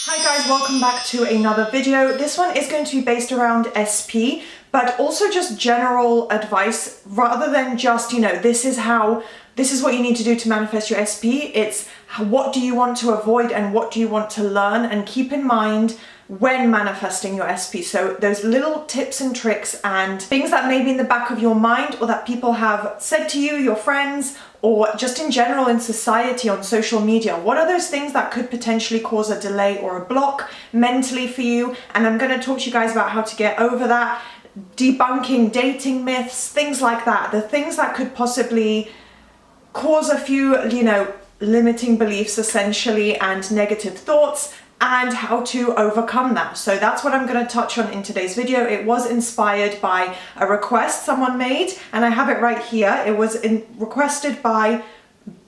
Hi guys, welcome back to another video. This one is going to be based around SP, but also just general advice rather than just, this is what you need to do to manifest your SP. It's what do you want to avoid and what do you want to learn and keep in mind when manifesting your SP. So those little tips and tricks and things that may be in the back of your mind or that people have said to you, your friends, or just in general in society on social media. What are those things that could potentially cause a delay or a block mentally for you? And I'm going to talk to you guys about how to get over that, debunking dating myths, things like that. The things that could possibly cause a few, limiting beliefs essentially and negative thoughts, and how to overcome that. So that's what I'm going to touch on in today's video. It was inspired by a request someone made, and I have it right here. It was requested by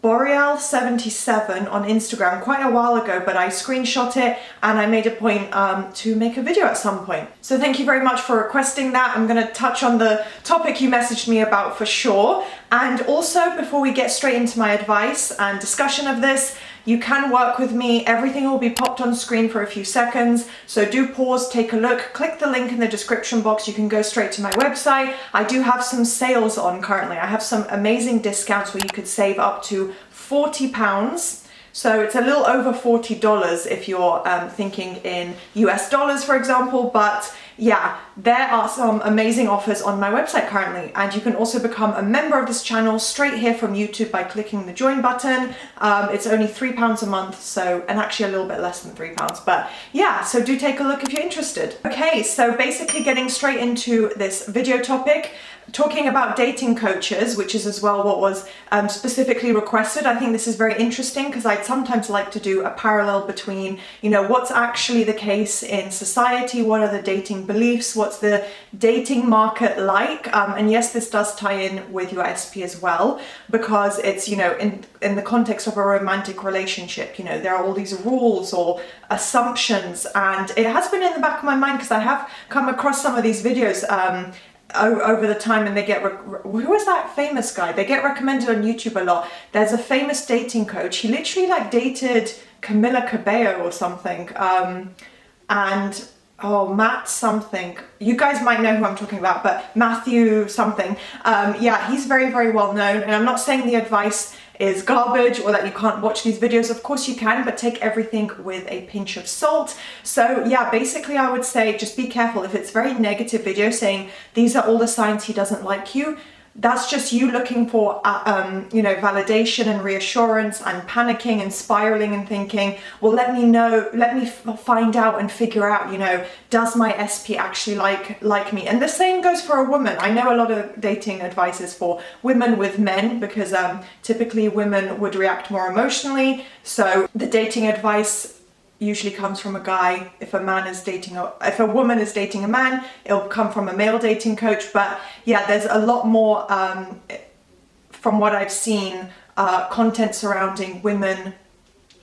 Boreal77 on Instagram quite a while ago, but I screenshot it and I made a point to make a video at some point. So thank you very much for requesting that. I'm going to touch on the topic you messaged me about for sure. And also, before we get straight into my advice and discussion of this, you can work with me. Everything will be popped on screen for a few seconds. So do pause, take a look, click the link in the description box. You can go straight to my website. I do have some sales on currently. I have some amazing discounts where you could save up to £40. So it's a little over $40 if you're thinking in US dollars, for example. But yeah, there are some amazing offers on my website currently. And you can also become a member of this channel straight here from YouTube by clicking the join button. It's only £3 a month, and actually a little bit less than £3. But yeah, so do take a look if you're interested. Okay, so basically getting straight into this video topic, talking about dating coaches, which is as well what was specifically requested. I think this is very interesting because I'd sometimes like to do a parallel between, what's actually the case in society, what are the dating beliefs, what's the dating market like, and yes, this does tie in with your SP as well, because it's, in the context of a romantic relationship, there are all these rules or assumptions, and it has been in the back of my mind because I have come across some of these videos over the time, and they get who is that famous guy? They get recommended on YouTube a lot. There's a famous dating coach. He literally dated Camila Cabello or something, and Matt something. You guys might know who I'm talking about, but Matthew something. Yeah, he's very, very well known, and I'm not saying the advice is garbage or that you can't watch these videos. Of course you can, but take everything with a pinch of salt. So yeah, basically I would say just be careful. If it's very negative video saying these are all the signs he doesn't like you, that's just you looking for, validation and reassurance and panicking and spiraling and thinking, well, let me find out and figure out, does my SP actually like me? And the same goes for a woman. I know a lot of dating advice is for women with men because typically women would react more emotionally. So the dating advice usually comes from a guy. If a woman is dating a man, it'll come from a male dating coach. But yeah, there's a lot more, from what I've seen, content surrounding women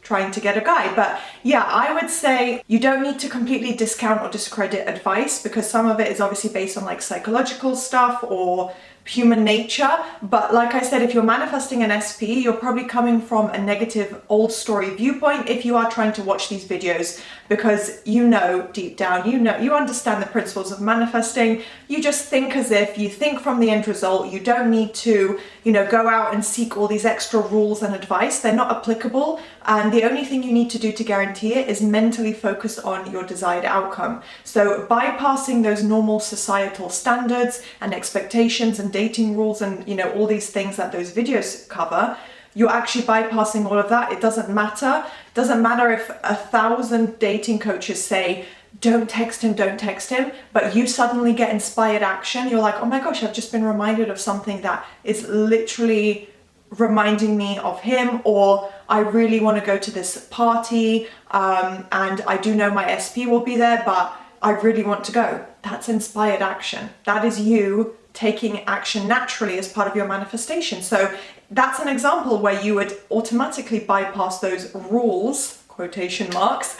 trying to get a guy. But yeah, I would say you don't need to completely discount or discredit advice because some of it is obviously based on psychological stuff or human nature. But like I said, if you're manifesting an SP, you're probably coming from a negative old story viewpoint if you are trying to watch these videos, because deep down, you understand the principles of manifesting. You just think as if you think from the end result. You don't need to, go out and seek all these extra rules and advice. They're not applicable. And the only thing you need to do to guarantee it is mentally focus on your desired outcome. So bypassing those normal societal standards and expectations and dating rules and, all these things that those videos cover, you're actually bypassing all of that. It doesn't matter. It doesn't matter if 1,000 dating coaches say, don't text him, but you suddenly get inspired action. You're like, oh my gosh, I've just been reminded of something that is literally reminding me of him, or I really want to go to this party, and I do know my SP will be there, but I really want to go. That's inspired action. That is you taking action naturally as part of your manifestation. So that's an example where you would automatically bypass those rules, quotation marks.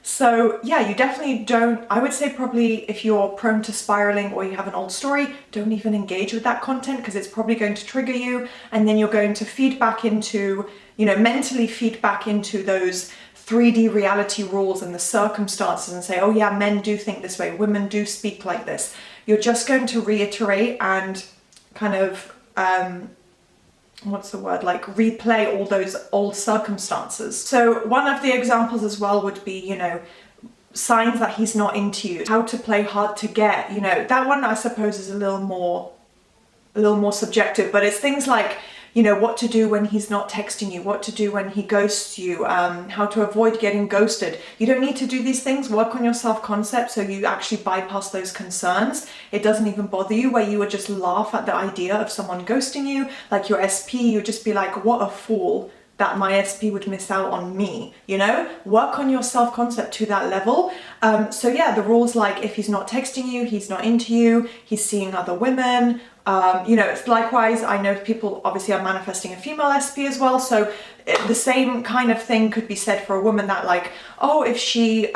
So yeah, you definitely don't, I would say probably if you're prone to spiraling or you have an old story, don't even engage with that content because it's probably going to trigger you, and then you're going to feed back into, mentally feed back into those 3D reality rules and the circumstances and say, oh yeah, men do think this way, women do speak like this. You're just going to reiterate and kind of, like replay all those old circumstances. So one of the examples as well would be, you know, signs that he's not into you, how to play hard to get, you know, that one I suppose is a little more subjective, but it's things like, you know, what to do when he's not texting you, what to do when he ghosts you, how to avoid getting ghosted. You don't need to do these things. Work on your self-concept so you actually bypass those concerns. It doesn't even bother you, where you would just laugh at the idea of someone ghosting you, like your SP, you'd just be like, what a fool that my SP would miss out on me, you know? Work on your self-concept to that level. So yeah, the rules like if he's not texting you, he's not into you, he's seeing other women, you know, it's likewise, I know people obviously are manifesting a female SP as well, so the same kind of thing could be said for a woman that like, oh, if she,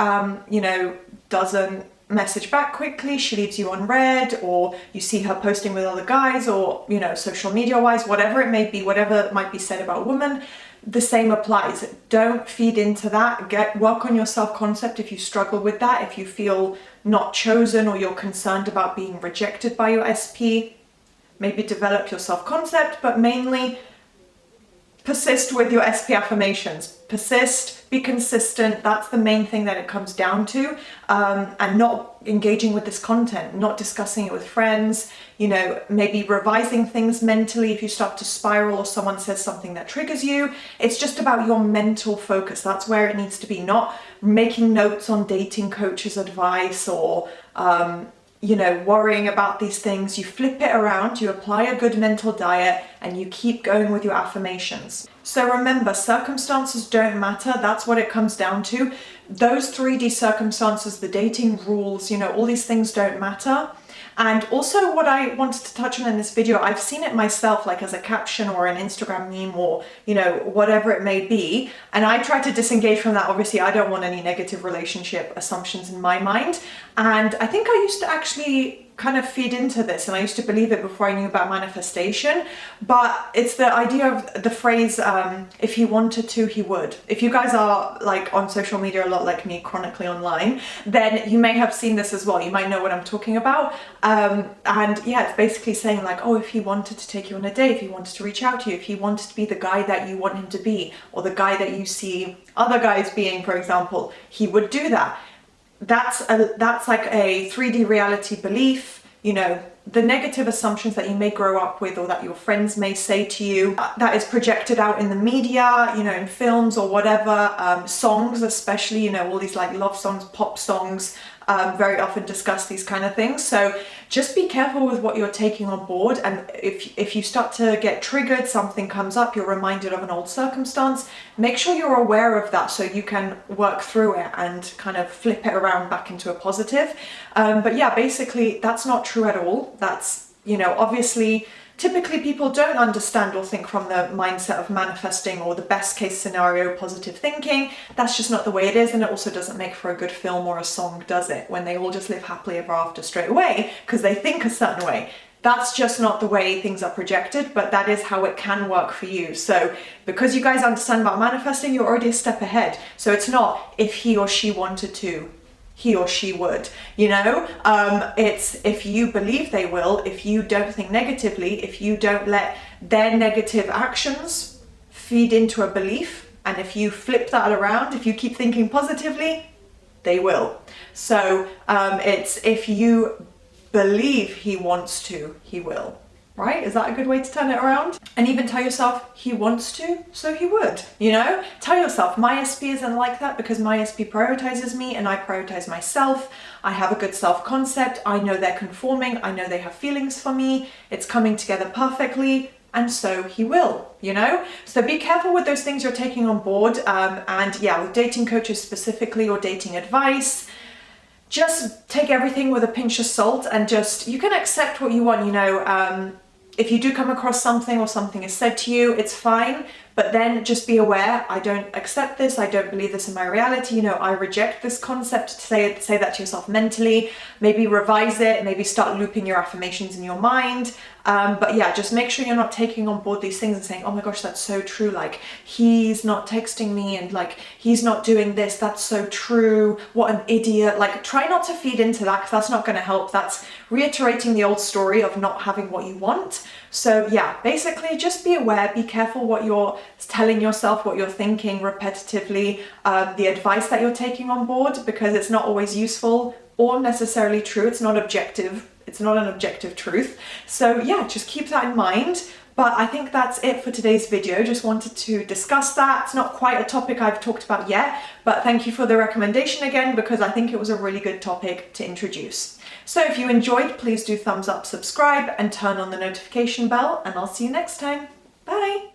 you know, doesn't message back quickly, she leaves you on read, or you see her posting with other guys, or, you know, social media wise, whatever it may be, whatever might be said about a woman, the same applies. Don't feed into that. Work on your self-concept if you struggle with that, if you feel not chosen or you're concerned about being rejected by your SP. Maybe develop your self-concept, but mainly persist with your SP affirmations. Persist, be consistent. That's the main thing that it comes down to. And not engaging with this content, not discussing it with friends, you know, maybe revising things mentally if you start to spiral or someone says something that triggers you. It's just about your mental focus. That's where it needs to be, not making notes on dating coaches' advice or, you know, worrying about these things. You flip it around, you apply a good mental diet, and you keep going with your affirmations. So remember, circumstances don't matter. That's what it comes down to. Those 3D circumstances, the dating rules, you know, all these things don't matter. And also what I wanted to touch on in this video, I've seen it myself, like as a caption or an Instagram meme or, you know, whatever it may be. And I try to disengage from that. Obviously, I don't want any negative relationship assumptions in my mind. And I think I used to actually kind of feed into this, and I used to believe it before I knew about manifestation. But it's the idea of the phrase, if he wanted to, he would. If you guys are like on social media a lot like me, chronically online, then you may have seen this as well. You might know what I'm talking about. And yeah, it's basically saying like, oh, if he wanted to take you on a date, if he wanted to reach out to you, if he wanted to be the guy that you want him to be, or the guy that you see other guys being, for example, he would do that. That's like a 3D reality belief, you know, the negative assumptions that you may grow up with or that your friends may say to you, that is projected out in the media, you know, in films or whatever, songs especially, you know, all these like love songs, pop songs, very often discuss these kind of things. So just be careful with what you're taking on board, and if you start to get triggered, something comes up, you're reminded of an old circumstance, make sure you're aware of that so you can work through it and kind of flip it around back into a positive. But yeah, basically that's not true at all. That's, you know, obviously typically people don't understand or think from the mindset of manifesting or the best case scenario positive thinking. That's just not the way it is, and it also doesn't make for a good film or a song, does it? When they all just live happily ever after straight away because they think a certain way. That's just not the way things are projected, but that is how it can work for you. So because you guys understand about manifesting, you're already a step ahead. So it's not if he or she wanted to, he or she would, you know, it's if you believe they will, if you don't think negatively, if you don't let their negative actions feed into a belief, and if you flip that around, if you keep thinking positively, they will. So it's if you believe he wants to, he will. Right? Is that a good way to turn it around? And even tell yourself, he wants to, so he would, you know? Tell yourself, my SP isn't like that because my SP prioritizes me and I prioritize myself. I have a good self-concept. I know they're conforming. I know they have feelings for me. It's coming together perfectly. And so he will, you know? So be careful with those things you're taking on board. And yeah, with dating coaches specifically or dating advice, just take everything with a pinch of salt and just, you can accept what you want, you know, if you do come across something or something is said to you, it's fine, But then just be aware, I don't accept this, I don't believe this in my reality, you know, I reject this concept. Say that to yourself mentally, maybe revise it, maybe start looping your affirmations in your mind. But yeah, just make sure you're not taking on board these things and saying, oh my gosh, that's so true. Like, he's not texting me and like, he's not doing this. That's so true. What an idiot. Like, try not to feed into that because that's not going to help. That's reiterating the old story of not having what you want. So yeah, basically just be aware, be careful what you're telling yourself, what you're thinking repetitively, the advice that you're taking on board, because it's not always useful or necessarily true. It's not objective. It's not an objective truth. So yeah, just keep that in mind. But I think that's it for today's video. Just wanted to discuss that. It's not quite a topic I've talked about yet, but thank you for the recommendation again, because I think it was a really good topic to introduce. So if you enjoyed, please do thumbs up, subscribe, and turn on the notification bell, and I'll see you next time. Bye.